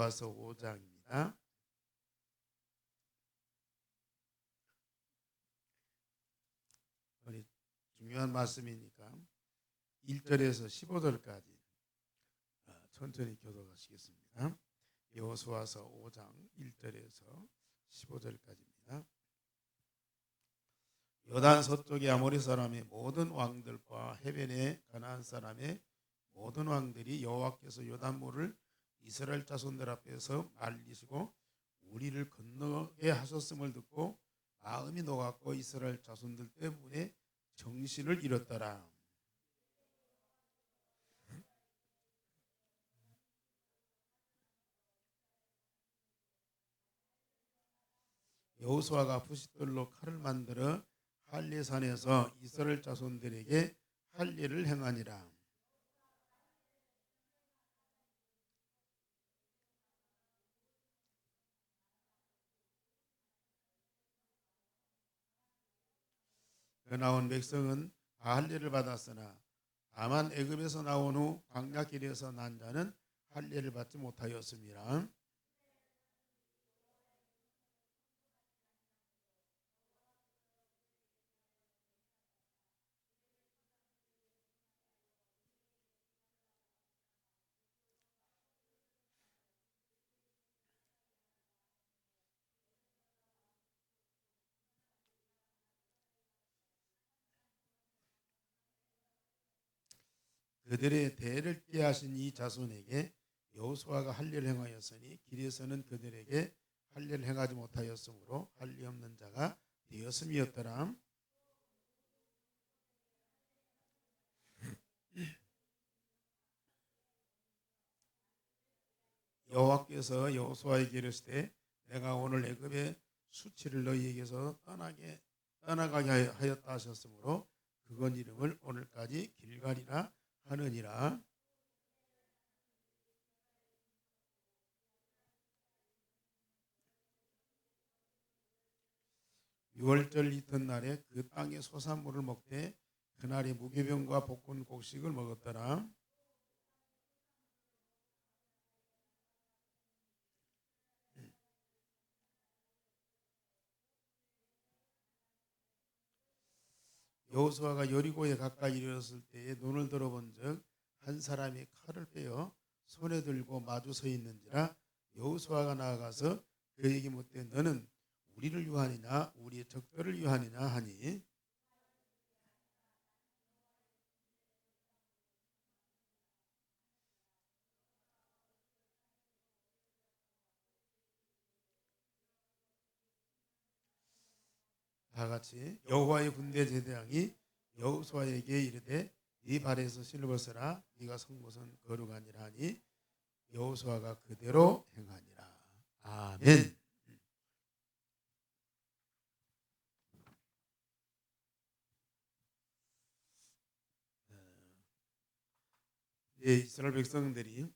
여호수아서 5장입니다. 우리 중요한 말씀이니까 1절에서 15절까지 천천히 교독하시겠습니다. 여호수아서 5장 1절에서 15절까지입니다. 요단 서쪽의 아모리 사람의 모든 왕들과 해변의 가나안 사람의 모든 왕들이 여호와께서 요단물을 이스라엘 자손들 앞에서 말리시고 우리를 건너게 하셨음을 듣고 마음이 녹았고 이스라엘 자손들 때문에 정신을 잃었더라. 여호수아가 부싯돌로 칼을 만들어 할례산에서 이스라엘 자손들에게 할례를 행하니라. 그 나온 백성은 다 할례를 받았으나 다만 애굽에서 나온 후 광야길에서 난 자는 할례를 받지 못하였습니다. 그들의 대를 꾀하신 이 자손에게 여호수아가 할례를 행하였으니 길에서는 그들에게 할례를 행하지 못하였으므로 할례 없는 자가 되었음이었더라. 여호와께서 여호수아에게 이르시되 내가 오늘 애굽의 수치를 너희에게서 떠나가게 하였다 하셨으므로 그건 이름을 오늘까지 길갈이라 하느니라. 유월절 이튿날에 그 땅의 소산물을 먹되 그날에 무교병과 볶은 곡식을 먹었더라. 여호수아가 여리고에 가까이 이르렀을 때에 눈을 들어본즉 한 사람이 칼을 빼어 손에 들고 마주 서 있는지라. 여호수아가 나아가서 그에게 묻되 너는 우리를 위하느냐 우리의 적들을 위하느냐 하니 다 같이 여호와의 군대 제대장이 여호수아에게 이르되 네 발에서 신을 벗으라 네가 선 곳은 거룩하니라 하니 여호수아가 그대로 행하니라. 아멘. 이스라엘 백성들이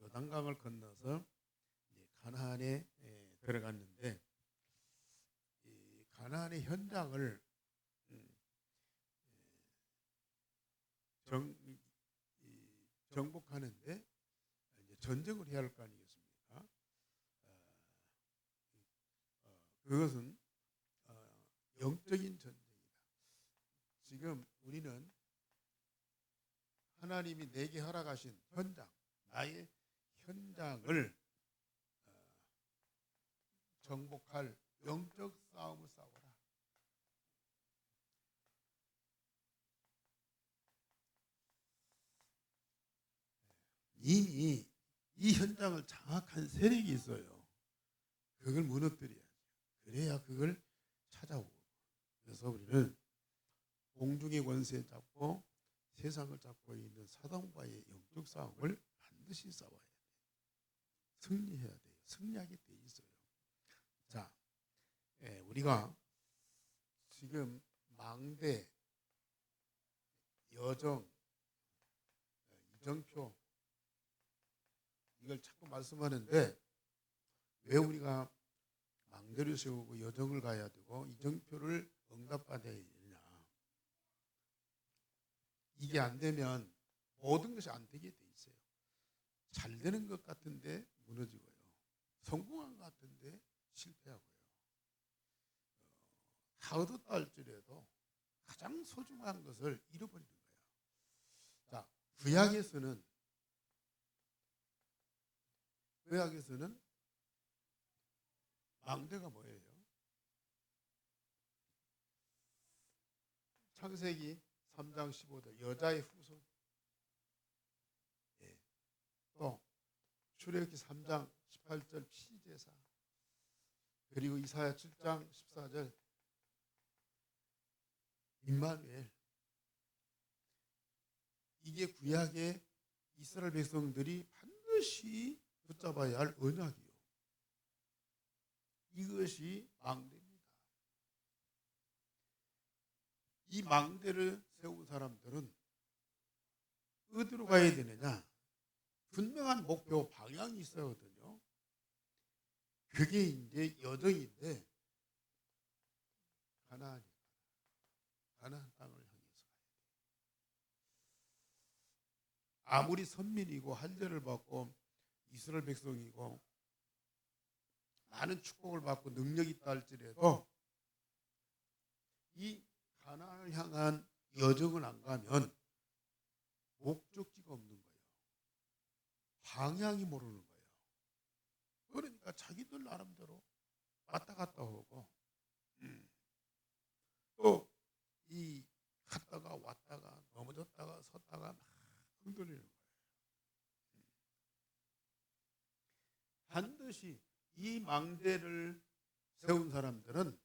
요단강을 건너서 가나안에 들어갔는데 가나안의 현장을 정복하는데 이제 전쟁을 해야 할 거 아니겠습니까? 그것은 영적인 전쟁이다. 지금 우리는 하나님이 내게 허락하신 현장, 나의 현장을 정복할 영적 싸움을 싸워라. 이미 이 현장을 장악한 세력이 있어요. 그걸 무너뜨려야죠. 그래야 그걸 찾아오고. 그래서 우리는 공중의 권세 잡고 세상을 잡고 있는 사단과의 영적 싸움을 반드시 싸워야 돼요. 승리해야 돼요. 승리하게 돼 있어요. 자, 우리가 지금 망대, 여정, 이정표 이걸 자꾸 말씀하는데 왜 우리가 망대를 세우고 여정을 가야 되고 이정표를 응답받아야 되느냐. 이게 안 되면 모든 것이 안 되게 돼 있어요. 잘 되는 것 같은데 무너지고요. 실패하고요. 다 얻었다 할지라도 가장 소중한 것을 잃어버리는 거예요. 자, 구약에서는 망대가 뭐예요? 창세기 3장 15절 여자의 후손. 예. 또 출애굽기 3장 18절 피제사. 그리고 이사야 7장 14절 임마누엘. 이게 구약의 이스라엘 백성들이 반드시 붙잡아야 할 언약이요. 이것이 망대입니다. 이 망대를 세운 사람들은 어디로 가야 되느냐? 분명한 목표 방향이 있어야 하거든요. 그게 이제 여정인데 가나안 땅을 향해서 가야 돼요. 아무리 선민이고 할례를 받고 이스라엘 백성이고 많은 축복을 받고 능력이 있다 할지라도 이 가나안을 향한 여정을 안 가면 목적지가 없는 거예요. 방향이 모르는 거예요. 그러니까 자기들 나름대로 왔다 갔다 오고 또 이 갔다가 왔다가 넘어졌다가 섰다가 막 흔들리는 거예요. 반드시 이 망대를 세운 사람들은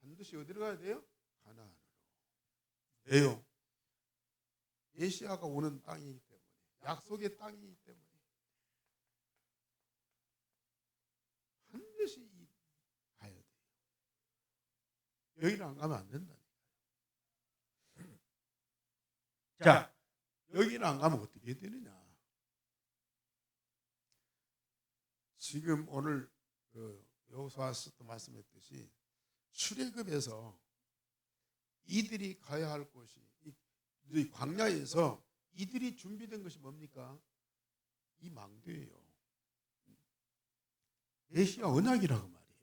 반드시 어디로 가야 돼요? 가나안으로. 왜요? 메시아가 오는 땅이기 때문에, 약속의 땅이기 때문에 반드시 가야 돼요. 여기를 안 가면 안 된다니까요. 자, 여기를 안 가면 어떻게 되느냐? 지금 오늘 여호수아서도 말씀했듯이 출애굽에서 이들이 가야 할 곳이 이 광야에서 이들이 준비된 것이 뭡니까? 이 망대예요. 메시아 언약이라고 말이에요.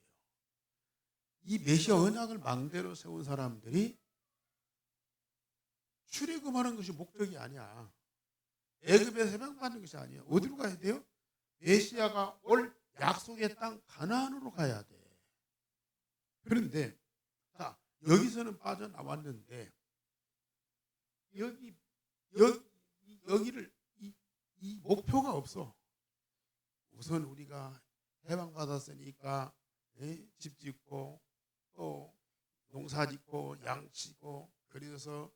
이 메시아 언약을 망대로 세운 사람들이 출애굽하는 것이 목적이 아니야. 애굽에서 해방받는 것이 아니에요. 어디로 가야 돼요? 메시아가 올 약속의 땅 가나안으로 가야 돼. 그런데 자, 여기서는 빠져나왔는데 여기를 이 목표가 없어. 우선 우리가 해방받았으니까 집 짓고 또 농사 짓고 양 치고 그래서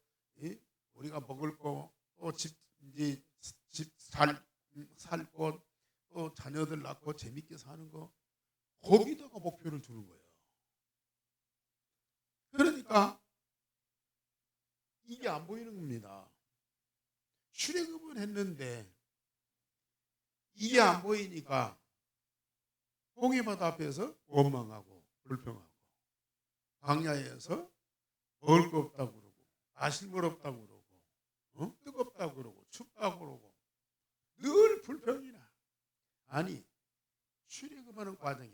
우리가 먹을 거 또 집 살 곳 또 자녀들 낳고 재밌게 사는 거 거기다가 목표를 두는 거예요. 그러니까 이게 안 보이는 겁니다. 출애굽은 했는데 이게 안 보이니까 홍해바다 앞에서 원망하고 불평하고 광야에서 먹을 거 없다고 그러고 마실 물 없다고 그러고 뜨겁다고 그러고 춥다고 그러고 늘 불평이나. 아니 출애굽하는 과정에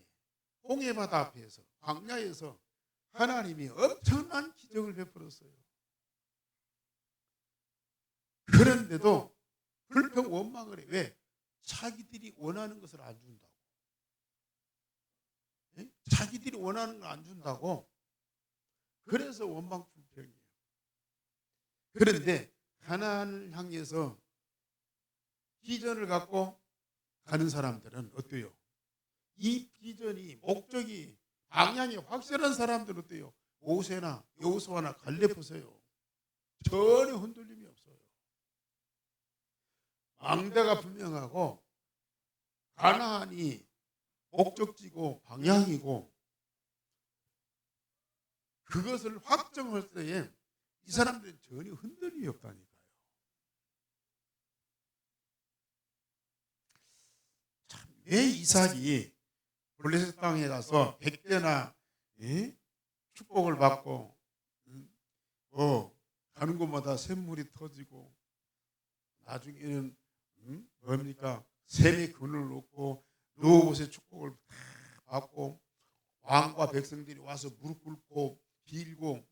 홍해바다 앞에서 광야에서 하나님이 엄청난 기적을 베풀었어요. 그런데도 불평 원망을 해. 왜? 자기들이 원하는 것을 안 준다고. 자기들이 원하는 걸 안 준다고. 그래서 원망 불평이에요. 그런데 가나안을 향해서 비전을 갖고 가는 사람들은 어때요? 이 비전이 목적이 방향이 확실한 사람들은 어때요? 모세나 여호수아나 갈렙 보세요. 전혀 흔들림이 없어요. 망대가 분명하고 가나안이 목적지고 방향이고 그것을 확정할 때에 이 사람들은 전혀 흔들림이 없다니까요. 참, 왜 이삭이 블레셋 땅에 가서 100대나 축복을 받고 가는 곳마다 샘물이 터지고 나중에는 뭡니까? 샘의 근을 놓고 노옷의 축복을 다 받고 왕과 백성들이 와서 무릎 꿇고 빌고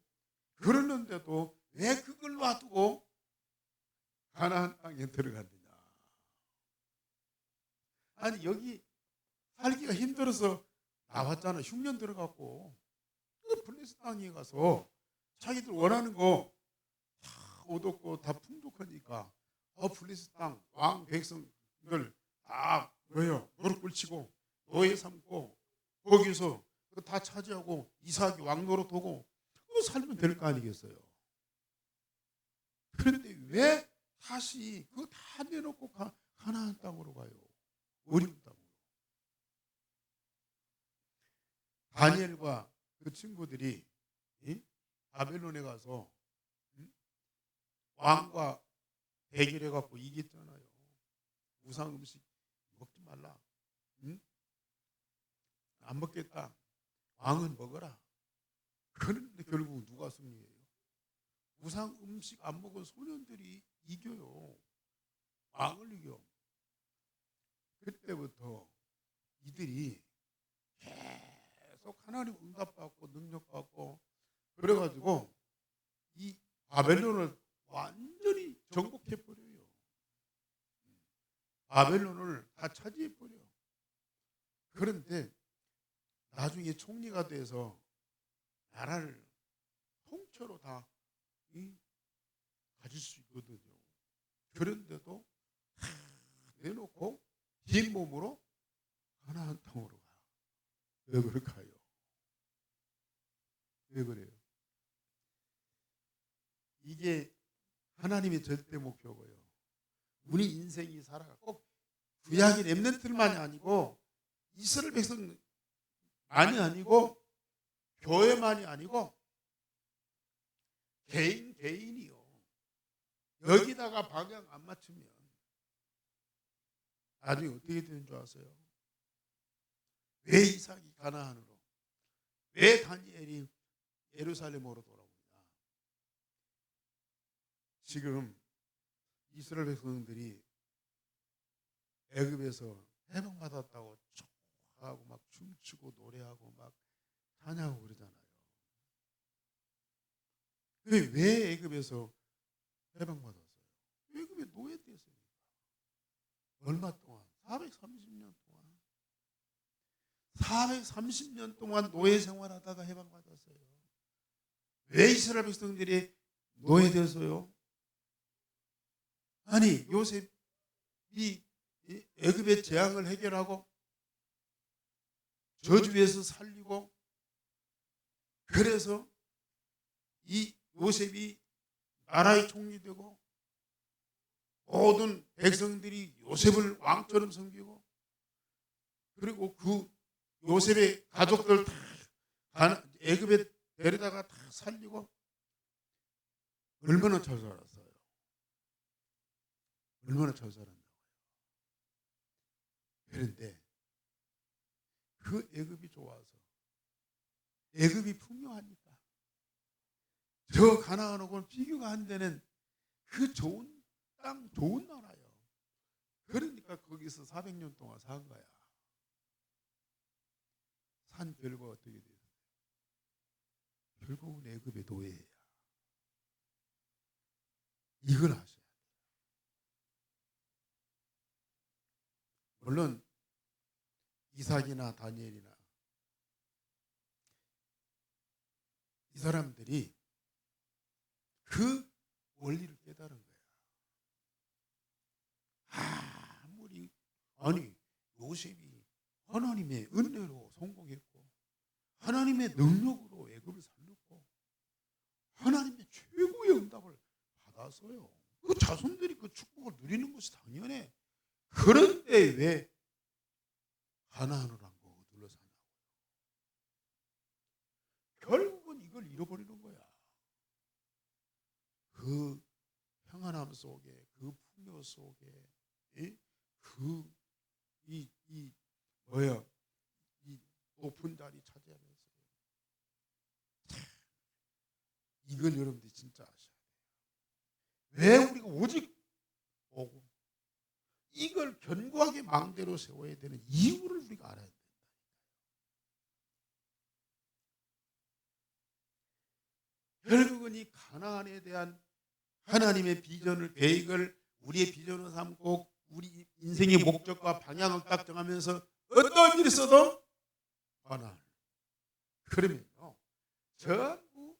그러는데도 왜 그걸 놔두고 가나안 땅에 들어갔느냐. 아니 여기 살기가 힘들어서 나왔잖아. 흉년 들어갔고 그 블레셋 땅에 가서 자기들 원하는 거 다 얻었고 다 풍족하니까 블레셋 땅 왕 백성들 다 뭐예요? 무릎 꿇치고 노예 삼고 거기서 다 차지하고 이삭이 왕 노릇하고 그거 살면 될 거 아니겠어요. 그런데 왜 다시 그거 다 내놓고 가나안 땅으로 가요? 어려운 땅으로. 다니엘과 그 친구들이 바벨론에 가서 왕과 대결해 갖고 이겼잖아요. 우상 음식 먹지 말라. 안 먹겠다. 왕은 먹어라. 그런데 결국 누가 승리해요? 우상 음식 안 먹은 소년들이 이겨요. 왕을 이겨. 그때부터 이들이 계속 하나님 응답받고 능력받고 그래가지고 이 바벨론을 완전히 정복해버려요. 바벨론을 다 차지해버려. 그런데 나중에 총리가 돼서 나라를 통째로 다 가질 수 있거든요. 그런데도 다 내놓고 빈 몸으로 가나안 땅으로 가. 왜 그럴까요? 왜 그래요? 이게 하나님의 절대 목표고요. 우리 인생이 살아가 꼭 구약의 렘넌트만이 아니고 이스라엘 백성만이 아니고 교회만이 아니고 개인이요. 여기다가 방향 안 맞추면 나중에 어떻게 되는 줄 아세요? 왜 이삭이 가나안으로, 왜 다니엘이 예루살렘으로 돌아옵니다. 지금 이스라엘 백성들이 애굽에서 해방받았다고 하고 막 춤추고 노래하고 막 찬양하고 그러잖아요. 왜 애굽에서 해방받았어요? 애굽에 노예됐으니까. 얼마 동안? 430년 동안. 430년 동안 노예 생활하다가 해방받았어요. 왜 이스라엘 백성들이 노예됐어요? 아니 요셉이 애굽의 재앙을 해결하고 저주에서 살리고 그래서 이 요셉이 나라의 총리 되고 모든 백성들이 요셉을 왕처럼 섬기고 그리고 그 요셉의 가족들 다 애굽에 데려다가 다 살리고 얼마나 잘 살았어요. 얼마나 잘 살았냐고요. 그런데 그 애굽이 좋아서 애굽이 풍요하니까 저 가나안하고는 비교가 안 되는 그 좋은 땅, 좋은 나라예요. 그러니까 거기서 400년 동안 산 거야. 산 결과 어떻게 돼요? 결국은 애굽의 노예야. 이걸 아셔야 돼요. 물론 이삭이나 다니엘이나 이 사람들이 그 원리를 깨달은 거야. 아니 요셉이 하나님의 은혜로 성공했고 하나님의 능력으로 애굽을 살렸고 하나님의 최고의 응답을 받았어요. 그 자손들이 그 축복을 누리는 것이 당연해. 그런데 왜 가나안을 안 가고 둘러싸냐고요. 결국은 이걸 잃어버리는 거야. 그 평안함 속에, 그 풍요 속에, 이 높은 자리 차지하면서 이걸 여러분들이 진짜 아셔야 돼요. 왜 우리가 오직 오고 이걸 견고하게 망대로 세워야 되는 이유를 우리가 알아야 된다. 결국은 이 가나안에 대한 하나님의 비전을 계획을 우리의 비전으로 삼고 우리 인생의 목적과 방향을 딱 정하면서 어떤 일이 있어도 가나안. 그러면요 전부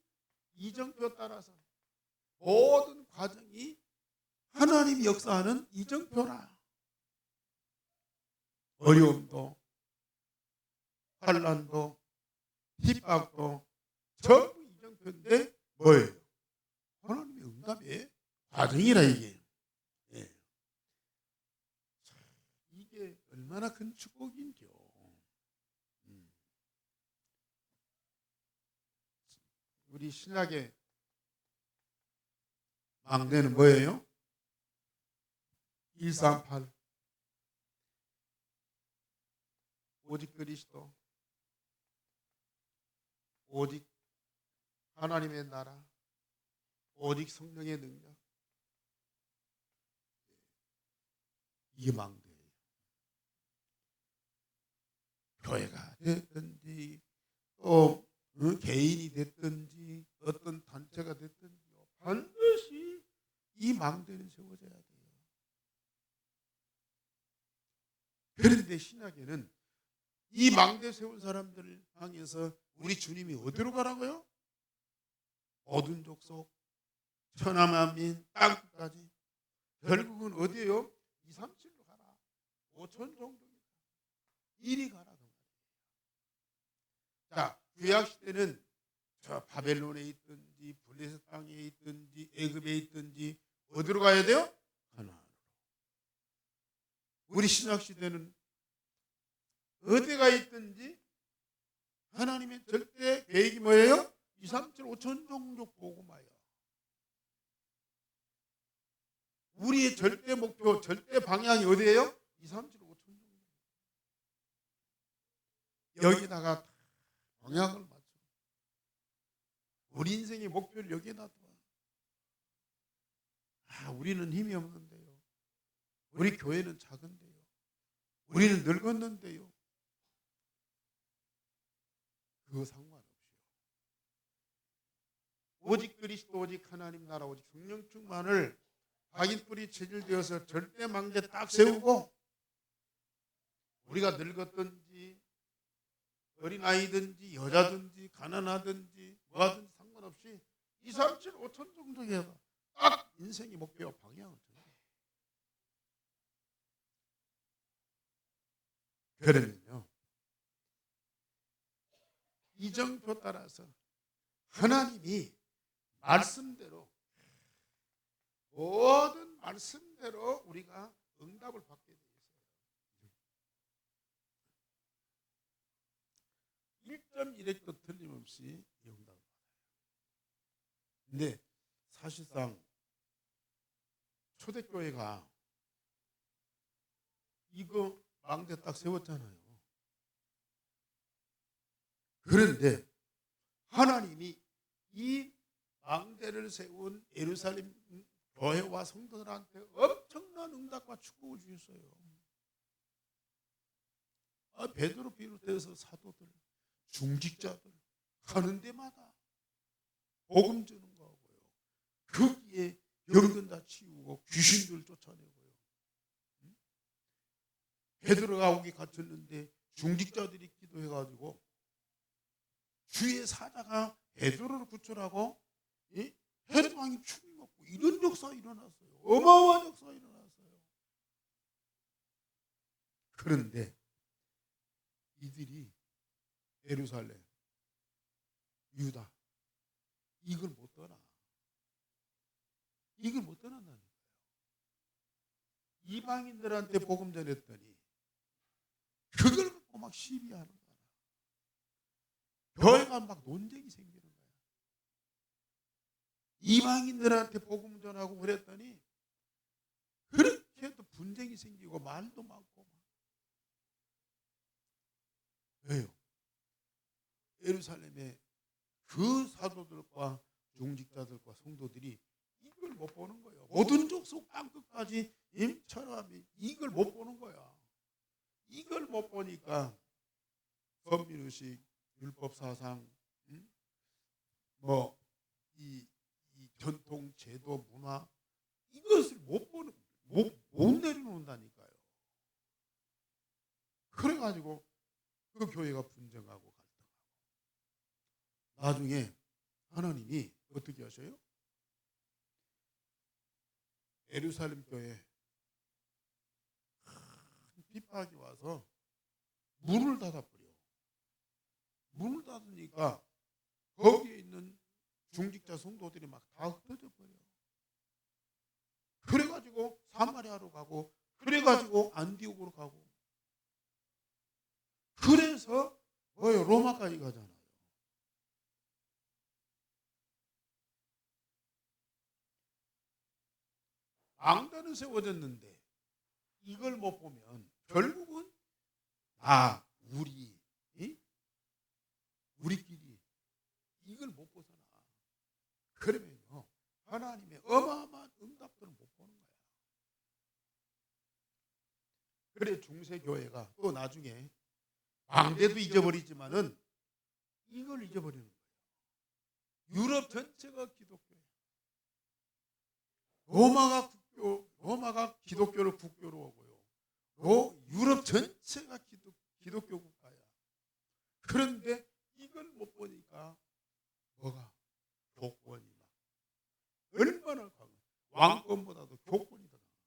이정표 따라서 모든 과정이 하나님이 역사하는 이정표라. 어려움도 환난도 핍박도 전부 이정표인데 뭐예요? 하나님의 응답의 과정이라 이게. 예. 이게 얼마나 큰 축복인겨. 우리 신약의 망대는 뭐예요? 138 오직 그리스도, 오직 하나님의 나라, 오직 성령의 능력. 이게 망대예요. 교회가 됐든지 또 개인이 됐든지 어떤 단체가 됐든지 반드시 이 망대는 세워져야 돼요. 그런데 신약에는 이 망대 세운 사람들을 향해서 우리 주님이 어디로 가라고요? 모든 족속, 천하만민, 땅끝까지. 결국은 어디에요? 2, 3, 7로 가라. 5천 정도니까. 이리 가라. 자, 구약 시대는 저 바벨론에 있든지 블레셋 땅에 있든지 애굽에 있든지 어디로 가야 돼요? 가나안으로. 우리 신약 시대는 어디가 있든지 하나님의 절대 계획이 뭐예요? 2, 3, 7, 5천 종족 복음화요. 우리의 절대 목표, 절대 방향이 어디예요? 2, 3, 7, 5천 종족. 여기다가 방향을 맞춰. 우리 인생의 목표를 여기에다 둬. 우리는 힘이 없는데요. 우리 교회는 작은데요. 우리는 늙었는데요. 그거 상관없이요. 오직 그리스도, 오직 하나님 나라, 오직 성령 충만을 각인뿌리 체질되어서 절대 망대 딱 세우고 우리가 늙었든지 어린아이든지 여자든지 가난하든지 뭐하든지 상관없이 2, 3, 7, 5천 정도에 딱 인생의 목표와 방향을 정해요. 그러면요 이정표 따라서 하나님이 말씀대로 모든 말씀대로 우리가 응답을 받게 되어 있어요. 1.1획도 틀림없이 응답을 받아요. 근데 사실상 초대교회가 이거 망대 딱 세웠잖아요. 그런데 하나님이 이 망대를 세운 예루살렘 교회와 성도들한테 엄청난 응답과 축복을 주셨어요. 베드로 비롯해서 사도들, 중직자들 가는 데마다 복음 주는 거고요. 거기에 병든 다 치우고 귀신들 쫓아내고요. 베드로가 거기 갇혔는데 중직자들이 기도해가지고 주의 사자가 베드로를 구출하고 헤롯 왕이 죽이 먹고 이런 역사가 일어났어요. 어마어마한 역사가 일어났어요. 그런데 이들이 예루살렘, 유다 이걸 못 떠나. 이걸 못 떠난다는 거예요. 이방인들한테 복음 전했더니 그걸 갖고 막 시비하는 거야. 교회가 막 논쟁이 생기는 거야. 이방인들한테 복음 전하고 그랬더니 그렇게 또 분쟁이 생기고 말도 많고. 왜요? 예루살렘에 그 사도들과 중직자들과 성도들이 이걸 못 보는 거예요. 모든 족속 땅끝까지 임철함이 이걸 못 보는 거야. 이걸 못 보니까 선민의식, 율법사상, 뭐 이 전통 제도 문화 이것을 못 내려놓는다니까요. 그래가지고 그 교회가 분쟁하고 갈등하고 나중에 하나님이 어떻게 하셔요? 예루살렘 교회에 큰 핍박이 와서 문을 닫아버려. 문을 닫으니까 거기에 있는 중직자 성도들이 막 다 흩어져 버려. 그래가지고 사마리아로 가고, 그래가지고 안디옥으로 가고, 그래서 뭐요? 로마까지 가잖아요. 왕단은 세워졌는데 이걸 못 보면 결국은 우리끼리 이걸 못 벗어나. 그러면요 하나님의 어마어마한 응답들을 못 보는 거야. 그래 중세교회가 또 나중에 왕대도 잊어버리지만은 이걸 잊어버리는 거예요. 유럽 전체가 기독교예요. 로마가 기독교를 국교로 오고요. 유럽 전체가 기독교 국가야. 그런데 이걸 못 보니까 뭐가? 교권이 막 얼마나 강해. 왕권보다도 교권이 더 강해.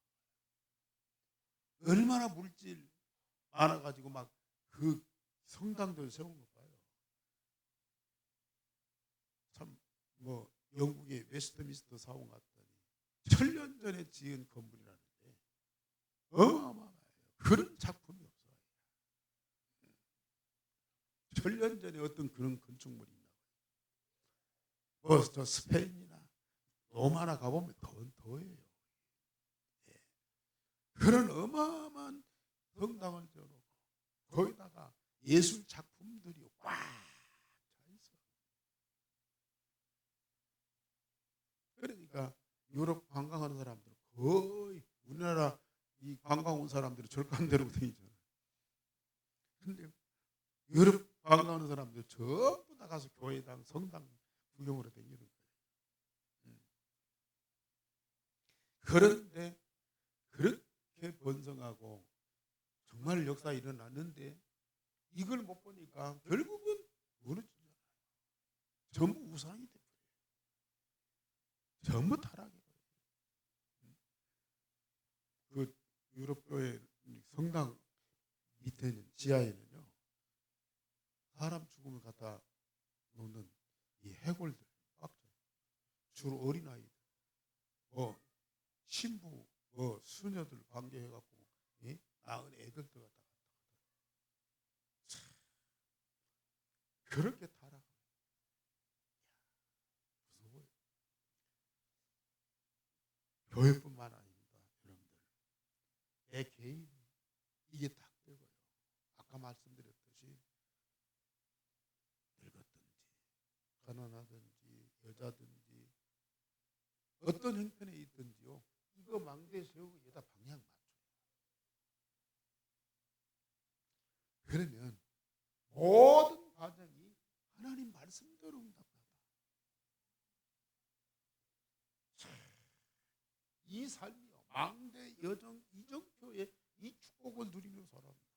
얼마나 물질 많아가지고 막 그 성당들 세운 거 봐요. 참 뭐 영국의 웨스트민스터 사원 같더니 1000년 전에 지은 건물이라는데 어마어마해요. 그런 작품이 없어요. 1000년 전에 어떤 그런 건축물이 있나 봐요. 저 스페인이나 로마나 가보면 더해요. 예. 그런 어마어마한 성당을 지어놓고 거기다가 예술 작품들이 꽉 차 있어. 그러니까 유럽 관광하는 사람들 거의 우리나라 이 관광 온 사람들이 절간대로 다니잖아요. 근데 유럽 관광하는 사람들 전부 다 가서 교회당 성당 구경으로 다니는 거예요. 그런데 그렇게 번성하고 정말 역사 일어났는데 이걸 못 보니까 결국은 무너지잖아요. 전부 우상이 돼버려요. 전부 타락해버려요. 그 유럽 교회 성당 밑에는 지하에는요 사람 죽음을 갖다 놓는 이 해골들 꽉 차요. 주로 어린아이들, 신부, 수녀들 관계해갖고 낳은 애들도 갖다가 그렇게 타락. 무서워요. 교회뿐만 아닙니다, 여러분들. 내 개인이 이게 딱 되고요. 아까 말씀드렸듯이 늙었든지 가난하든지 여자든지 어떤 형편에 있든지요. 이거 망대 세우고 여기다 방향 맞춰요. 그러면 모든 과정이 하나님 말씀대로 응답한다. 이 삶이요. 망대 여정 이정표의 이 축복을 누리며 살아갑니다.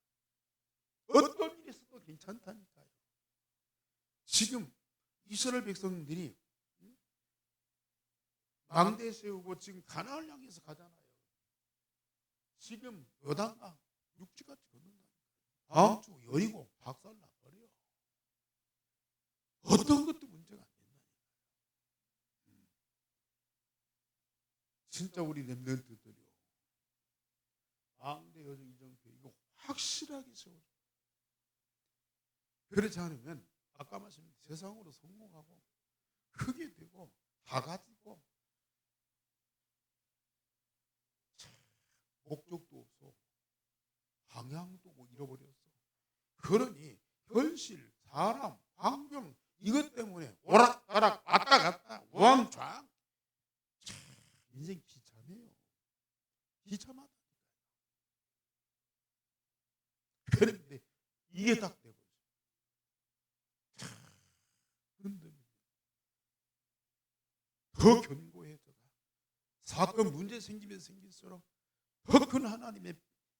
어떤 일이 있어도 괜찮다니까요. 지금 이스라엘 백성들이 망대 세우고 지금 가나안을 향해서 가잖아요. 지금 요단강 육지같이 걷는다. 다음 주 여의고 박살 나버려. 어떤 것도 문제가 안 된다니까요. 진짜 우리 렘넌트들이요. 망대 여정 이정표 이거 확실하게 세워줘. 그렇지 않으면 아까 말씀드린 세상으로 성공하고 크게 되고 다 가지고 목적도 없어. 방향도 못 잃어버렸어. 그러니 현실, 사람, 환경 이것 때문에 오락가락 왔다 갔다 우왕좌왕. 인생 비참해요. 비참하다. 그런데 이게 딱 돼버렸어. 더 견고해져가. 사건 문제 생기면 생길수록 더 큰 하나님의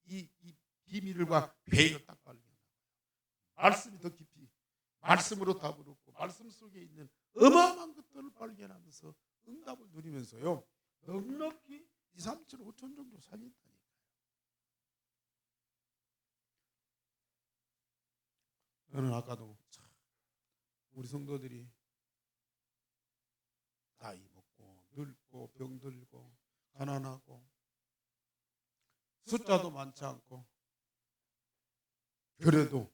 이 비밀과 배를 딱 발견해요. 말씀이 더 깊이, 말씀으로 답을 얻고 말씀 속에 있는 어마어마한 것들을 발견하면서 응답을 누리면서요, 넉넉히 2, 3, 7, 5천 정도 살린다니까요. 저는 아까도 우리 성도들이 나이 먹고 늙고 병들고 가난하고 숫자도 많지 않고 그래도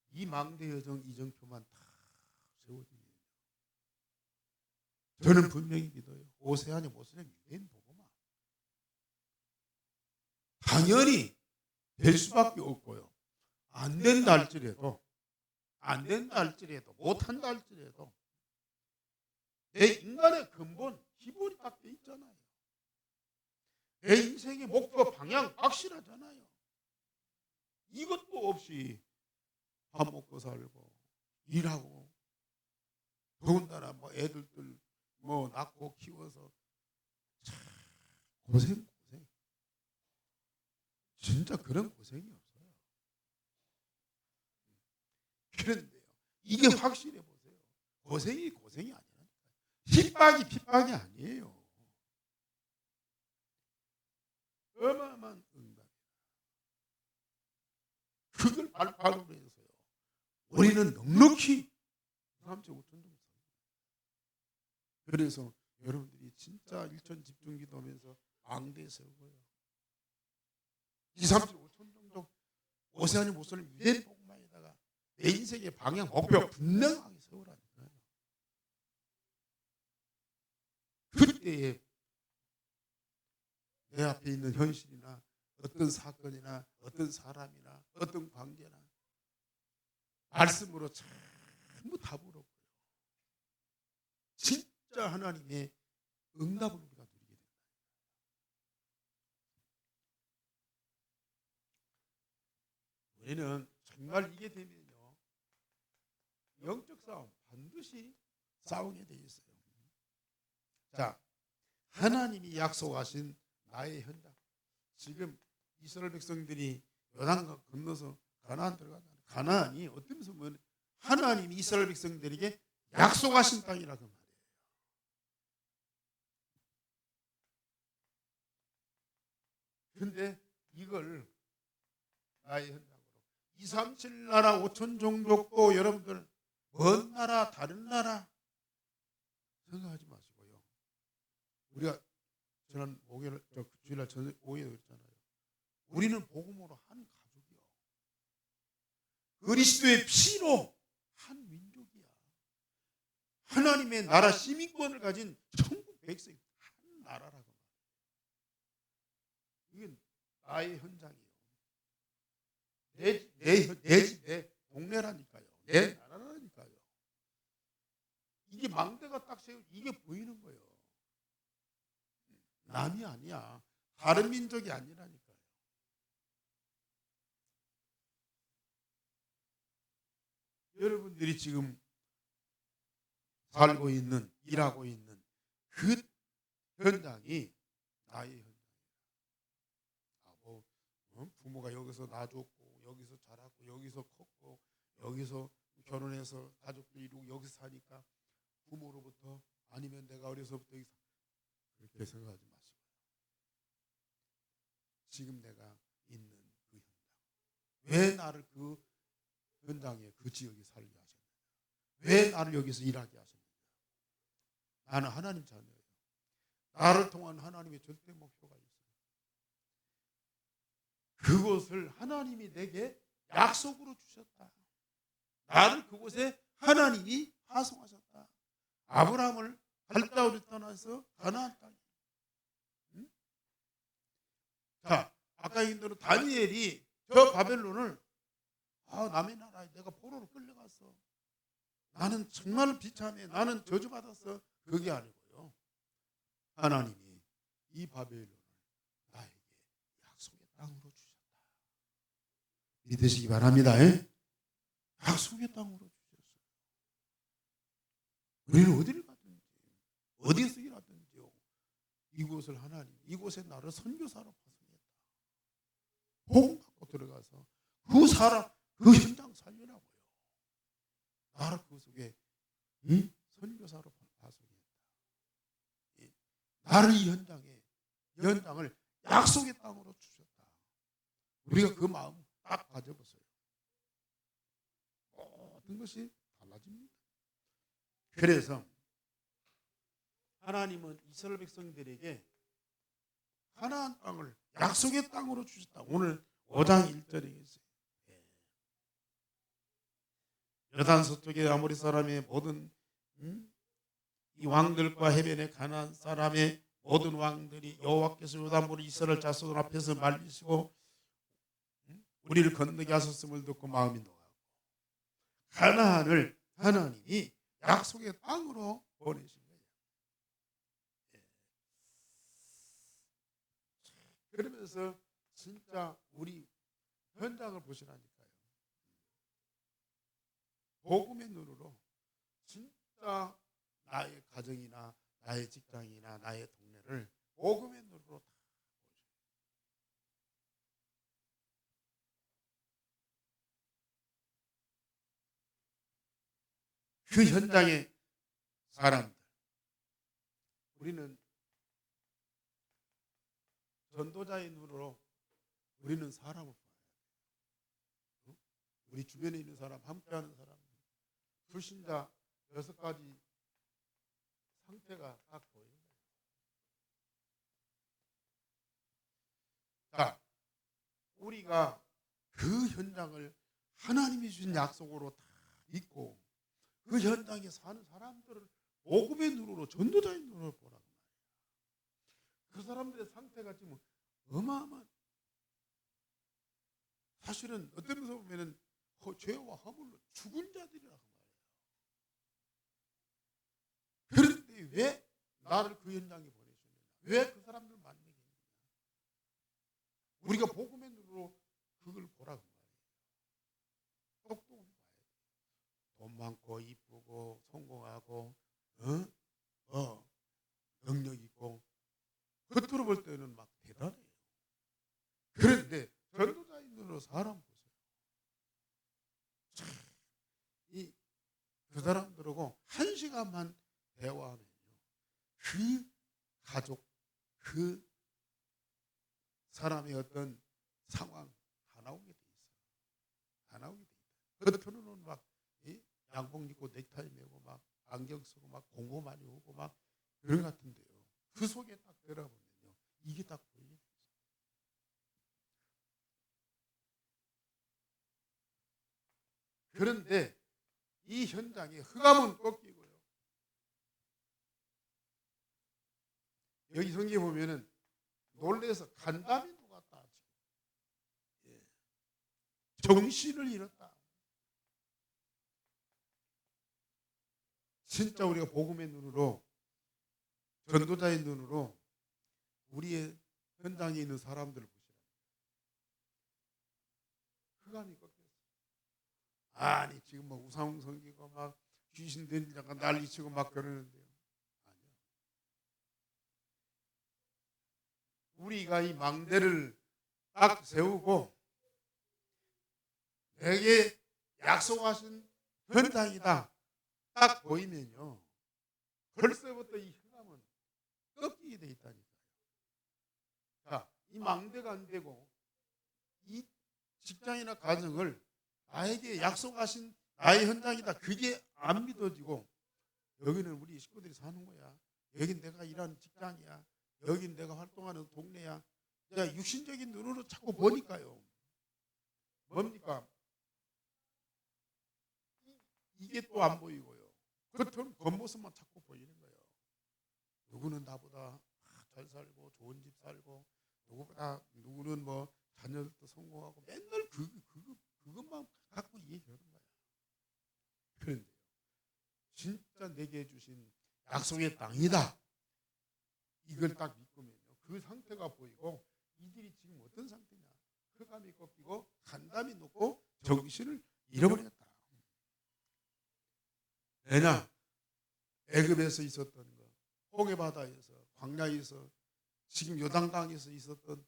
이 망대 여정 이정표만 다 세워지면 저는 분명히 믿어요. 오세아니 모세는 유대인 보고만 당연히 될 수밖에 없고요. 안 된다 할지라도 못한다 할지라도 내 인간의 근본 기본이 딱 돼 있잖아요. 내 인생의 목표 방향 확실하잖아요. 이것도 없이 밥 먹고 살고 일하고 더군다나 뭐 애들들 뭐 낳고 키워서 참 고생 진짜 그런 고생이 없어요. 그런데요, 이게 확실해 보세요. 고생이 아니라니까요. 핍박이 아니에요. 어마어마한 응답. 그걸 발판으로 해서요, 우리는 넉넉히 3천 5천 정도. 그래서 여러분들이 진짜 일천 집중 기도하면서 앙대 세우고요, 2, 3, 5천 정도 오세아니 모서는 유대인 복음만에다가 내 인생의 방향 목표 분명하게 세우라니까요. 그때에 내 앞에 있는 현실이나 어떤 사건이나 어떤 사람이나 어떤 관계나 말씀으로 전부 답을 얻고요, 진짜 하나님의 응답을 우리가 누리게 됩니다. 우리는 정말 이게 되면요, 영적 싸움 반드시 싸우게 돼 있어요. 자, 하나님이 약속하신 나의 현장. 지금 이스라엘 백성들이 요단강 건너서 가나안 들어가잖아요. 가나안이 어떤 면에서 보면 하나님이 이스라엘 백성들에게 약속하신 땅이라 그 말이에요. 그런데 이걸 나의 현장으로 2, 3, 7 나라 5천 종족도 여러분들 먼 나라 다른 나라 생각하지 마시고요. 우리가 지난 목요일 주일날 저녁 오후에 그랬잖아요. 우리는 복음으로 한 가족이요, 그리스도의 피로 한 민족이야. 하나님의 나라 시민권을 가진 천국 백성 한 나라라고. 이게 나의 현장이에요. 내 집, 내 동네라니까요. 내 나라라니까요. 이게 망대가 딱 세워 이게 보이는 거예요. 남이 아니야. 다른 민족이 아니라니까요. 여러분들이 지금 살고 있는, 일하고 있는 그 현장이 나의 현장이에요. 부모가 여기서 낳아줬고, 여기서 자랐고, 여기서 컸고, 여기서 결혼해서 가족도 이루고 여기서 사니까 부모로부터, 아니면 내가 어려서부터 여기서, 그렇게 생각하지 마시고 지금 내가 있는 그 현장, 왜 나를 그 현장에 그 지역에 살게 하셨느냐, 왜 나를 여기서 일하게 하셨느냐. 나는 하나님 자녀예요. 나를 통한 하나님의 절대 목표가 있어요. 그것을 하나님이 내게 약속으로 주셨다. 나를 그곳에 하나님이 파송하셨다. 아브라함을 갈대아우를 떠나서 가나안 땅에. 응? 자, 아까 얘기한 대로 다니엘이 저 바벨론을 남의 나라에 내가 포로로 끌려갔어. 나는 정말 비참해. 나는 저주받았어. 그게 아니고요. 하나님이 이 바벨론을 나에게 약속의 땅으로 주셨다. 믿으시기 바랍니다. 약속의 땅으로 주셨어요. 우리는 어디를 가든지 어디서 일하든지요. 이곳을 하나님, 이곳에 나를 선교사로 파송했다. 복음 갖고 들어가서 그 사람, 그 현장 살리라고요. 나를 그 속에 선교사로 파송했다. 나를 이 현장을 약속의 땅으로 주셨다. 우리가 그 마음 딱 가져보세요. 모든 것이 달라집니다. 그래서 하나님은 이스라엘 백성들에게 가나안 땅을 약속의 땅으로 주셨다. 오늘 5장 1절에 있어요. 요단 서쪽의 아모리 사람의 모든 이 왕들과 해변의 가나안 사람의 모든 왕들이 여호와께서 요단물을 이스라엘 자손 앞에서 말리시고 우리를 건너게 하셨음을 듣고 마음이 녹아고 가나안을 하나님이 약속의 땅으로 보내신 거예요. 그러면서 진짜 우리 현장을 보시라니까요. 복음의 눈으로 진짜 나의 가정이나 나의 직장이나 나의 동네를 복음의 눈으로 다 보셔요. 그 현장의 사람들, 우리는 전도자의 눈으로 우리는 사람을 봐요. 우리 주변에 있는 사람, 함께하는 사람, 불신자 6가지 상태가 딱 보여요. 자, 우리가 그 현장을 하나님이 주신 약속으로 다 믿고 그 현장에 사는 사람들을 복음의 눈으로, 전도자의 눈으로 보라고 말이에요. 그 사람들의 상태가 지금 어마어마한, 사실은 어떤 면에서 보면은 죄와 허물로 죽은 자들이라고 말이에요. 그런데 왜 나를 그 현장에 보내셨느냐? 왜 그 사람들 만나게 했느냐? 우리가 복음의 눈으로 그걸 보라고 말이에요. 똑똑히 봐야 돼요. 돈 많고 이쁘고 성공하고 능력 있고 겉으로 볼 때는 막 대단해요. 그런데 전도자의 눈으로 사람 보세요. 그 사람들하고 1시간만 대화하면요, 그 가족, 그 사람의 어떤 상황 다 나오게 돼 있어요. 다 나오게 돼 있다. 겉으로는 막 양복 입고 넥타이 메고 막 안경 쓰고 막 공부 많이 오고 막 그런 것 같은데요. 그 속에 딱 들어보면요, 이게 딱 보여요. 그런데 이 현장에 흑암은 꺾이고요. 여기 성경에 보면은 놀래서 간담이 녹았다. 정신을 잃었다. 진짜 우리가 복음의 눈으로, 전도자의 눈으로 우리의 현장에 있는 사람들을 보시라. 흑암이 꺾였어요. 아니 지금 뭐 우상 섬기고 막 귀신 들리다가 난리치고 막 그러는데요. 아니요. 우리가 이 망대를 딱 세우고 내게 약속하신 현장이다 딱 보이면요, 벌써부터 이 흑암은 꺾이게 돼 있다니까요. 자, 이 망대가 안 되고 이 직장이나 가정을 나에게 약속하신 나의 현장이다, 그게 안 믿어지고, 여기는 우리 식구들이 사는 거야, 여긴 내가 일하는 직장이야, 여긴 내가 활동하는 동네야, 내가 육신적인 눈으로 자꾸 보니까요, 뭡니까? 이게 또 안 보이고요. 겉은 겉모습만 자꾸 보이는 거예요. 누구는 나보다 잘 살고 좋은 집 살고, 누구는 뭐 자녀들도 성공하고, 맨날 그것만 갖고 얘기하는 거야. 그런데요, 진짜 내게 주신 약속의 땅이다, 이걸 딱 믿으면요, 그 상태가 보이고, 이들이 지금 어떤 상태냐? 흑암이 꺾이고 간담이 높고 정신을 잃어버렸다. 왜냐? 애굽에서 있었던 거, 홍해 바다에서 광야에서 지금 요단강에서 있었던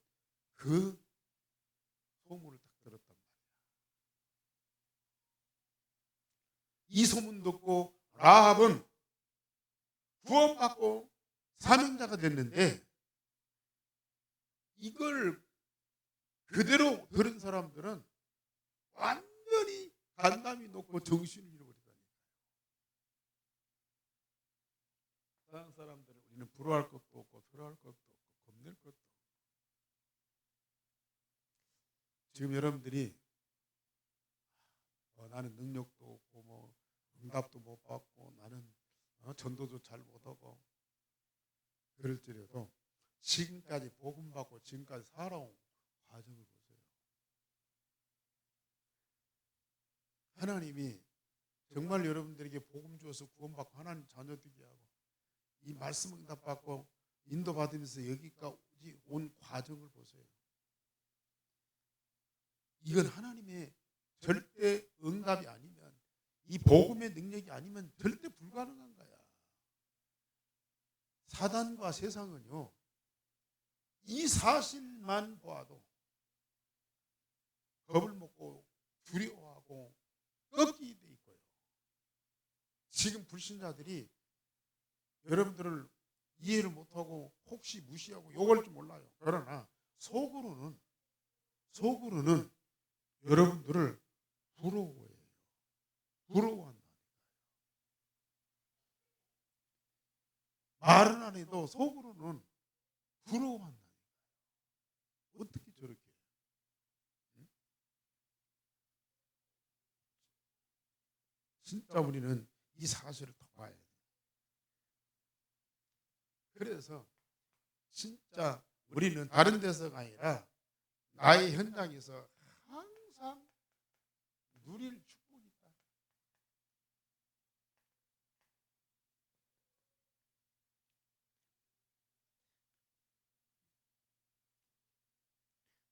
그 소문을 딱 들었단 말이야. 이 소문 듣고 라합은 구원받고 사명자가 됐는데 이걸 그대로 들은 사람들은 완전히 간담이 높고 정신을 잃어버리다니까요. 다른 사람들은 우리는 부러워할 것도 없고 두려워할 것도 없고 겁낼 것도 없고. 지금 여러분들이 나는 능력도 없고 뭐 응답도 못 받고 나는 전도도 잘 못하고 그럴지라도 지금까지 복음 받고 지금까지 살아온 과정을 보세요. 하나님이 정말 여러분들에게 복음 주어서 구원받고 하나님 자녀 되게 하고 이 말씀 응답 받고 인도 받으면서 여기까지 온 과정을 보세요. 이건 하나님의 절대 응답이 아니면 이 복음의 능력이 아니면 절대 불가능한 거야. 사단과 세상은요, 이 사실만 보아도 겁을 먹고 두려워하고 꺾이게 돼 있고요. 지금 불신자들이 여러분들을 이해를 못하고 혹시 무시하고 욕할 줄 몰라요. 그러나 속으로는 여러분들을 부러워해요. 부러워한다. 말은 안 해도 속으로는 부러워한다. 어떻게 저렇게? 응? 진짜 우리는 이 사실을 더 봐야 돼. 그래서 진짜 우리는 다른 데서가 아니라 나의 현장에서 항상 누릴 축복이 있다.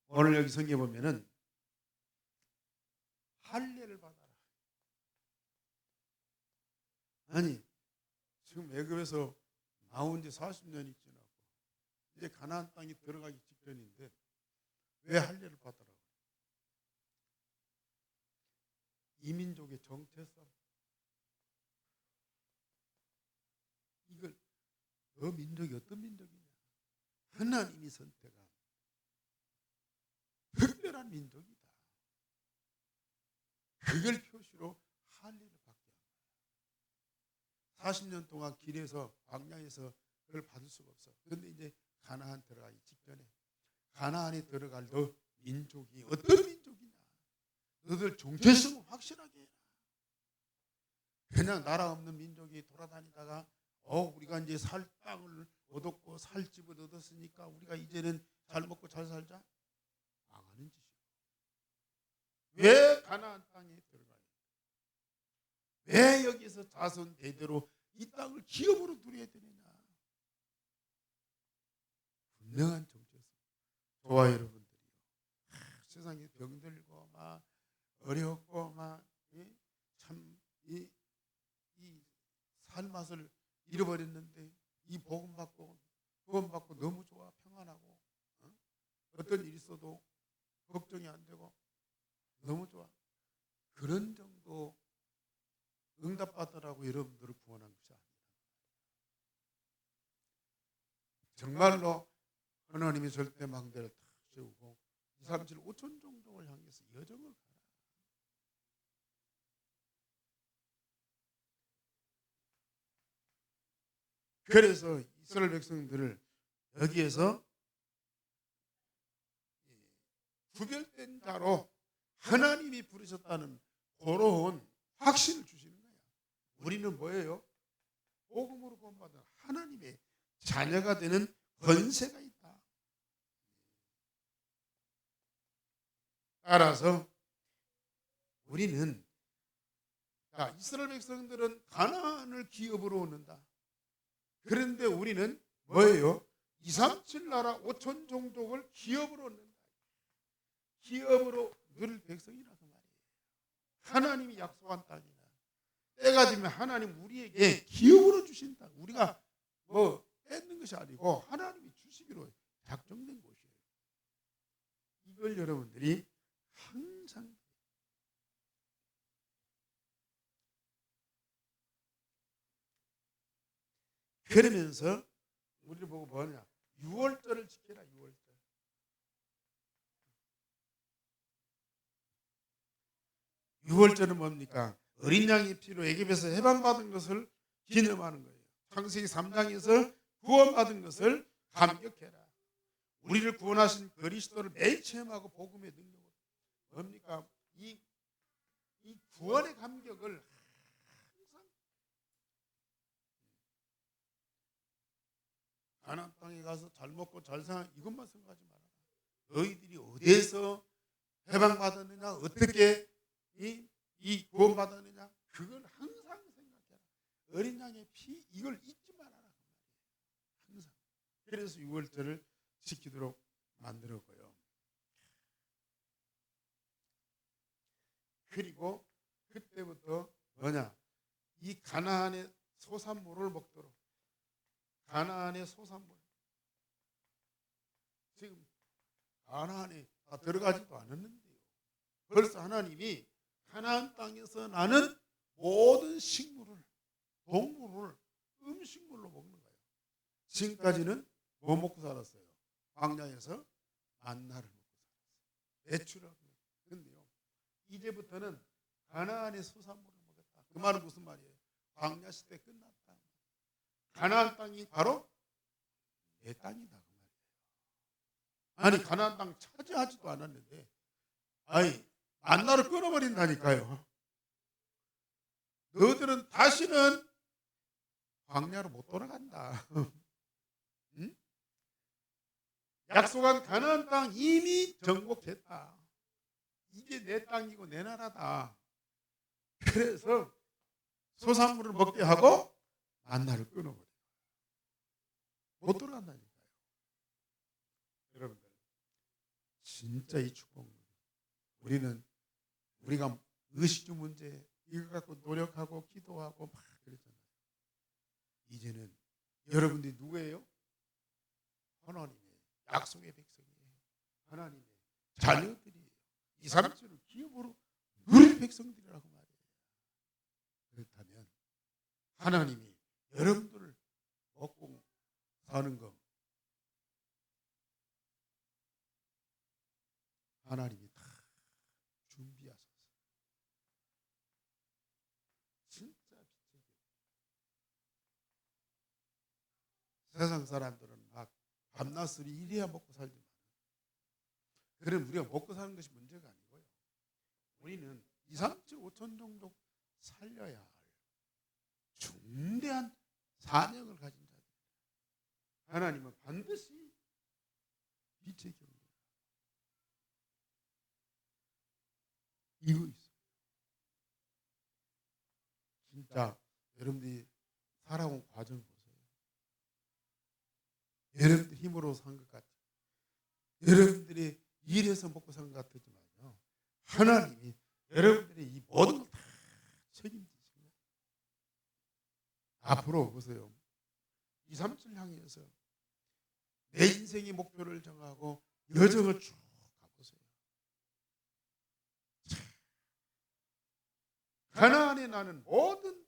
오늘 여기 성경에 보면은 할례를 받아라. 아니 지금 애굽에서 나온 지 40년이 지나고 이제 가나안 땅에 들어가기 직전인데 왜 할례를 받으라고? 이 민족의 정체성, 이걸 너 민족이 어떤 민족이냐? 하나님이 선택한 특별한 민족이다. 그걸 표시로 할례를 받게 한 거야. 40년 동안 길에서 광야에서 그걸 받을 수가 없어. 그런데 이제 가나안 들어가기 직전에 가나안에 들어갈 너 민족이 어떤 민족이냐? 너들 정체성을 확실하게 해라. 그냥 나라 없는 민족이 돌아다니다가 우리가 이제 살 땅을 얻었고 살 집을 얻었으니까 우리가 이제는 잘 먹고 잘 살자. 망하는 짓이야. 왜 가나안 땅에 들어가냐? 왜 여기서 자손 대대로 이 땅을 기업으로 누려야 되느냐? 분명한 정체성. 저와 여러분들이요. 세상에 병들고 막 어렵고 막 참 이 살맛을 잃어버렸는데 이 복음 받고 구원 받고 너무 좋아 평안하고 어떤 일이 있어도 걱정이 안 되고 너무 좋아. 그런 정도 응답받으라고 여러분들을 구원한 것이 아니라 정말로 하나님이 절대 망대를 탁 세우고 2, 3, 7, 5천 종족을 향해서 여정을 가라. 그래서 이스라엘 백성들을 여기에서 구별된 자로 하나님이 부르셨다는 그런 확신을 주시는 거야. 우리는 뭐예요? 복음으로 구원받은 하나님의 자녀가 되는 권세가 있다. 따라서 우리는 이스라엘 백성들은 가나안을 기업으로 얻는다. 그런데 우리는 뭐예요? 2, 3, 7 나라 5천 종족을 기업으로 얻는다. 기업으로 누릴 백성이라고 말이에요. 하나님이 약속한 땅이다. 때가 되면 하나님 우리에게 기업으로 주신다. 우리가 뭐 뺏는 것이 아니고 하나님이 주시기로 작정된 곳이에요. 이걸 여러분들이 항상 그러면서 우리를 보고 뭐냐? 6월절을 지켜라. 6월절. 6월절은 뭡니까? 어린 양의 피로 애굽에서 해방받은 것을 기념하는 거예요. 창세기 3장에서 구원받은 것을 감격해라. 우리를 구원하신 그리스도를 매일 체험하고 복음의 능력을 뭡니까? 이 구원의 감격을 항상 가나안 땅에 가서 잘 먹고 잘 살아 이것만 생각하지 마라. 너희들이 어디에서 해방받았느냐, 어떻게 이 구원받았느냐, 그걸 항상 생각해라. 어린 양의 피 이걸 잊지 말아라. 항상. 그래서 6월절을 지키도록 만들었고요. 그리고 그때부터 뭐냐? 이 가나안의 소산물을 먹도록. 가나안의 소산물. 지금 가나안에 다 들어가지도 않았는데요. 벌써 하나님이 가나안 땅에서 나는 모든 식물을, 동물을 음식물로 먹는 거예요. 지금까지는 뭐 먹고 살았어요? 광야에서 만나를 먹고 살았어요. 배추를. 그런데요, 이제부터는 가나안의 수산물을 먹었다. 그 말은 무슨 말이에요? 광야 시대 끝났다. 가나안 땅이 바로 내 땅이다. 그 말이에요. 아니 가나안 땅 차지하지도 않았는데, 아니 만나를 끊어버린다니까요. 너희들은 다시는 광야로 못 돌아간다. 응? 약속한 가나안 땅 이미 정복했다. 이게 내 땅이고 내 나라다. 그래서 소산물을 먹게 하고 만나를 끊어버려. 못 돌아간다니까요. 여러분들 진짜 이 축복, 우리가 의식주 문제 이거 갖고 노력하고 기도하고 막 그랬잖아요. 이제는 여러분들이 누구예요? 하나님의 약속의 백성이에요. 하나님의 자녀들이에요. 2, 3절을 기업으로 누릴 백성들이라고 말해요. 그렇다면 하나님이 여러분들을 먹고 사는 거 하나님이 다 준비하셨어요. 진짜 빛의 교. 세상 사람들은 막 밤낮으로 일해야 먹고 살지만, 그럼 우리가 먹고 사는 것이 문제가 아니고요. 우리는 2, 3천, 5천 정도 살려야 할 중대한 사명을 가진 자들. 하나님은 반드시 빛의 경계. 이거 있어요. 진짜 여러분들이 살아온 과정 보세요. 여러분들 힘으로 산 것 같아요. 여러분들이 일해서 먹고 사는 것 같지만요, 하나님이 여러분들이 이 모든 걸 다 책임지십니다. 앞으로 보세요. 2, 3절 향해서 내 인생의 목표를 정하고 여정을 쭉 가보세요. 가나안에 나는 모든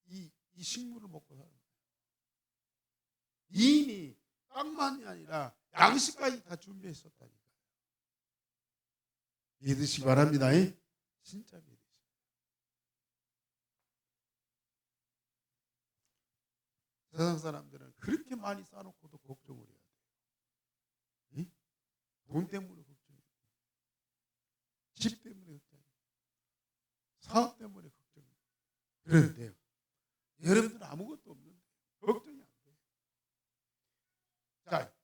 이 식물을 먹고 사는 거예요. 이미 땅만이 아니라 양식까지 다 준비했었다니까요. 믿으시기 바랍니다. 진짜 믿으시기. 세상 사람들은 그렇게 많이 쌓아놓고도 걱정을 해야 돼요. 돈 때문에 걱정해요. 집 때문에 걱정해요. 사업 때문에 걱정해요. 그런데요, 여러분들은 아무것도 없는데 걱정이 안 돼요. 자,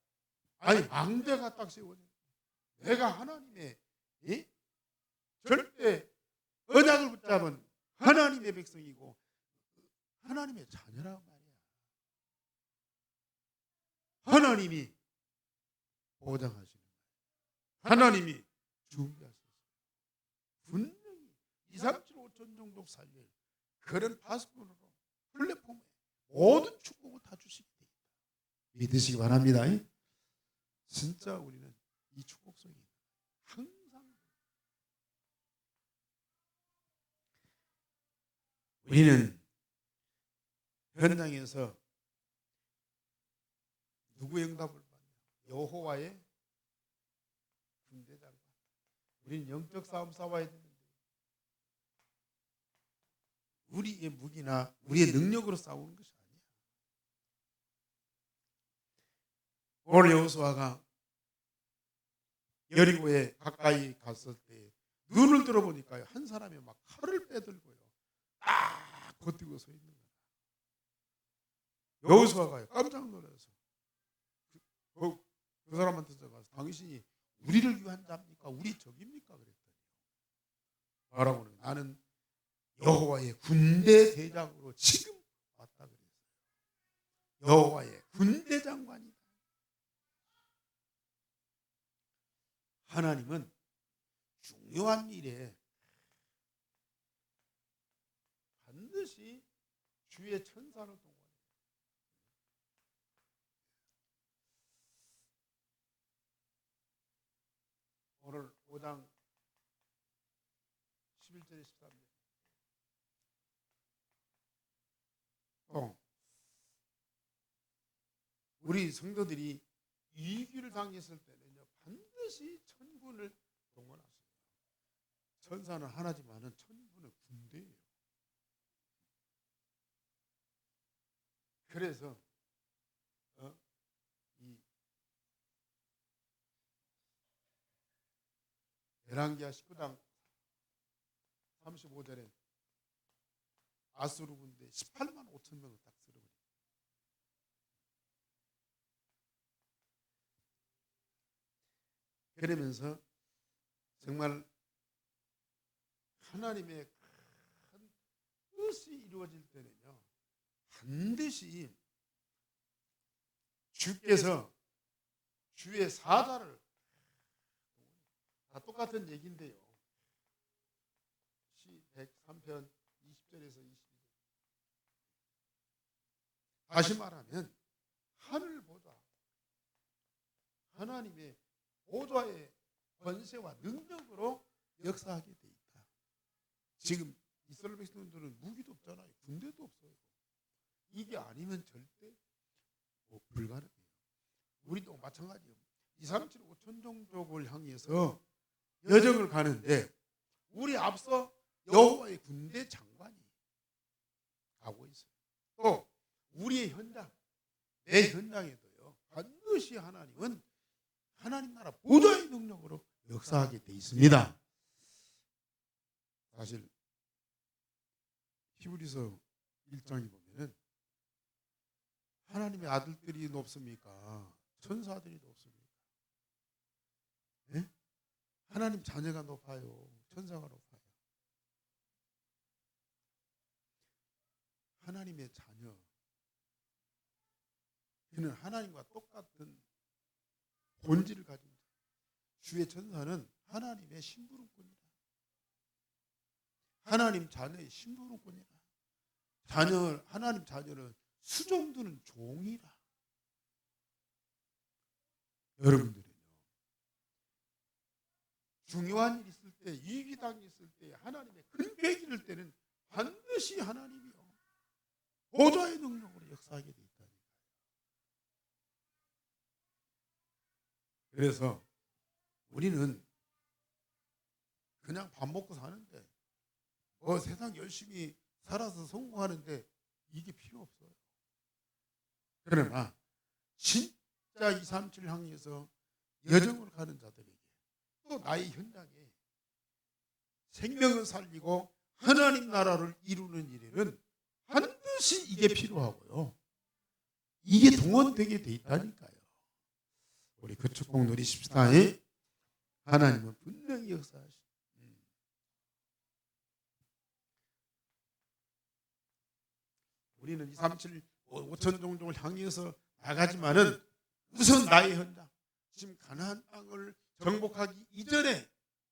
아니 망대가 딱 세워져. 내가 하나님의 절대 언약을 붙잡은 하나님의 백성이고 하나님의 자녀라고 말이야. 하나님이 보장하시는 거예요. 하나님이 준비하셨어요. 분명히 2, 3, 7, 5천 정도 살릴 그런 파수꾼으로 플랫폼에 모든 축복을 다 주시게 돼 있다. 믿으시기 바랍니다. 진짜 우리는 이 축복 속에 항상 우리는 현장에서 누구의 응답을 받냐? 여호와의 군대장관. 우리는 영적 싸움 싸워야 되는데 우리의 무기나 우리의 능력으로 싸우는 것이 아니야. 오늘 여호수아가 여리고에 가까이 갔을 때 눈을 들어보니까요, 한 사람이 막 칼을 빼들고요, 딱 버티고 서 있는 거야. 여호수아가요 깜짝 놀라서 그 사람한테 가서 당신이 우리를 위한 자입니까? 우리 적입니까? 그랬더니 뭐라고는 나는 여호와의 군대 대장으로 지금 왔다 그랬어요. 여호와의 군대 장관이다. 하나님은 중요한 일에 반드시 주의 천사를 동원해요. 오늘 5장 11절에 13절 우리 성도들이 위기를 당했을 때는요, 반드시 천군을 동원하십니다. 천사는 하나지만은 천군은 군대예요. 그래서 이 열왕기하 19장 35절에 아수르 군대 18만 5천 명을 딱 쓸어버려요. 그러면서 정말 하나님의 큰 뜻이 이루어질 때는요, 반드시 주께서 주의 사자를, 다 똑같은 얘기인데요, 시 103편 20절에서 22절, 다시 말하면 하늘 보좌, 하나님의 보좌의 권세와 능력으로 역사하게 돼 있다. 지금 이스라엘 백성들은 무기도 없잖아요. 군대도 없어요. 이게 아니면 절대 불가능해요. 우리도 마찬가지예요. 237 5천 종족을 향해서 여정을 가는데 우리 앞서 여호와의 군대 장관이 가고 있어요. 또 우리의 현장, 내 현장에도요, 반드시 하나님은 하나님 나라 보좌의 능력으로 역사하게 돼 있습니다. 사실 히브리서 1장에 보면은 하나님의 아들들이 높습니까? 천사들이 높습니까? 네? 하나님 자녀가 높아요? 천사가 높아요? 하나님의 자녀, 그는 하나님과 똑같은 본질을 가진 자. 주의 천사는 하나님의 심부름꾼이다. 하나님 자녀의 심부름꾼이다. 하나님 자녀는 수종드는 종이라. 여러분들은요, 중요한 일 있을 때, 위기당이 있을 때, 하나님의 큰 계획이 있을 때는 반드시 하나님이요, 보좌의 능력으로 역사하게 돼 있다니까요. 그래서 우리는 그냥 밥 먹고 사는데, 세상 열심히 살아서 성공하는데 이게 필요 없어요. 그러나 진짜 237 향해서 여정을 가는 자들에게, 또 나의 현장에 생명을 살리고 하나님 나라를 이루는 일에는 반드시 이게 필요하고요, 이게 동원되게 돼 있다니까요. 우리 그 축복 누리십시다. 하나님은 분명히 역사하십니다. 우리는 237 5천 종족을 향해서 나가지만은 우선 나의 현장, 지금 가나안 땅을 정복하기 이전에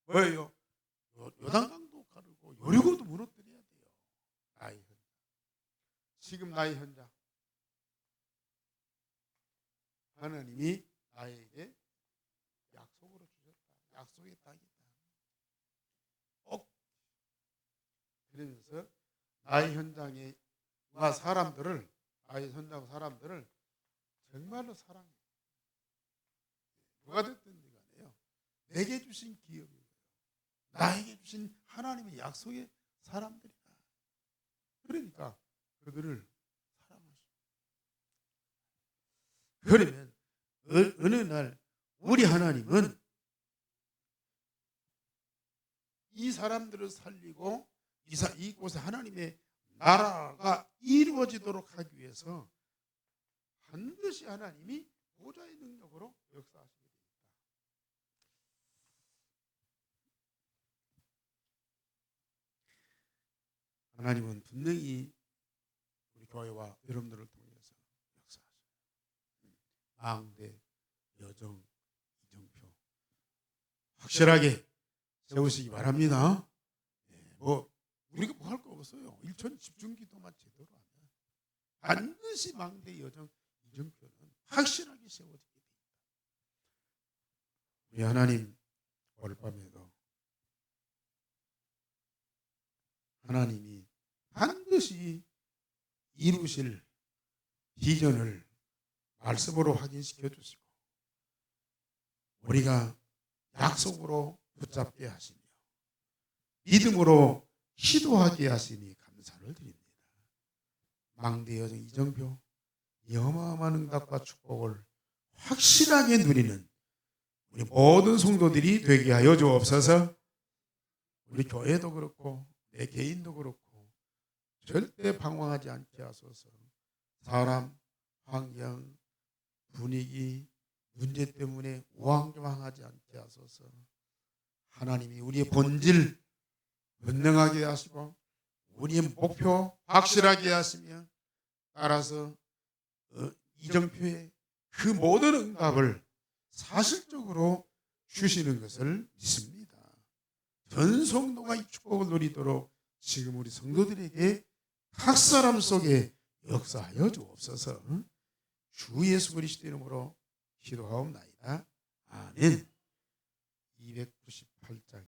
뭐예요? 요단강도 가르고 여리고도 무너뜨려야 돼요. 나의 현장, 지금 나의 현장, 하나님이 나에게 약속으로 주셨다. 약속의 땅이다. 꼭 그러면서 나의 현장에 나의 현장 사람들을 정말로 사랑해. 누가 됐든 간에요. 내게 주신 기업이에요. 나에게 주신 하나님의 약속의 사람들이다. 그러니까 그들을 사랑하시고. 그러면 어느 날 우리 하나님은 이 사람들을 살리고 이곳에 하나님의 나라가 이루어지도록 하기 위해서 반드시 하나님이 보좌의 능력으로 역사하시게 됩니다. 하나님은 분명히 우리 교회와 여러분들을 통해서 역사하셔요. 망대, 여정, 이정표 확실하게 세우시기 바랍니다. 우리가 뭐 할 거 없어요. 일천 집중기도만 제대로 하면 반드시 망대, 여정, 이정표는 확실하게 세워지게 됩니다. 우리 하나님 오늘 밤에도 하나님이 반드시 이루실 비전을 말씀으로 확인시켜 주시고 우리가 약속으로 붙잡게 하시며 믿음으로 기도하게 하시니 감사를 드립니다. 망대, 여정, 이정표 이 어마어마한 응답과 축복을 확실하게 누리는 우리 모든 성도들이 되게 하여 주옵소서. 우리 교회도 그렇고 내 개인도 그렇고 절대 방황하지 않게 하소서. 사람, 환경, 분위기, 문제 때문에 우왕좌왕하지 않게 하소서. 하나님이 우리의 본질 분명하게 하시고 우리의 목표 확실하게 하시며 따라서 이정표의 그 모든 응답을 사실적으로 주시는 것을 믿습니다. 전 성도가 이 축복을 누리도록 지금 우리 성도들에게 각 사람 속에 역사하여 주옵소서. 주 예수 그리스도 이름으로 기도하옵나이다. 아멘. 298장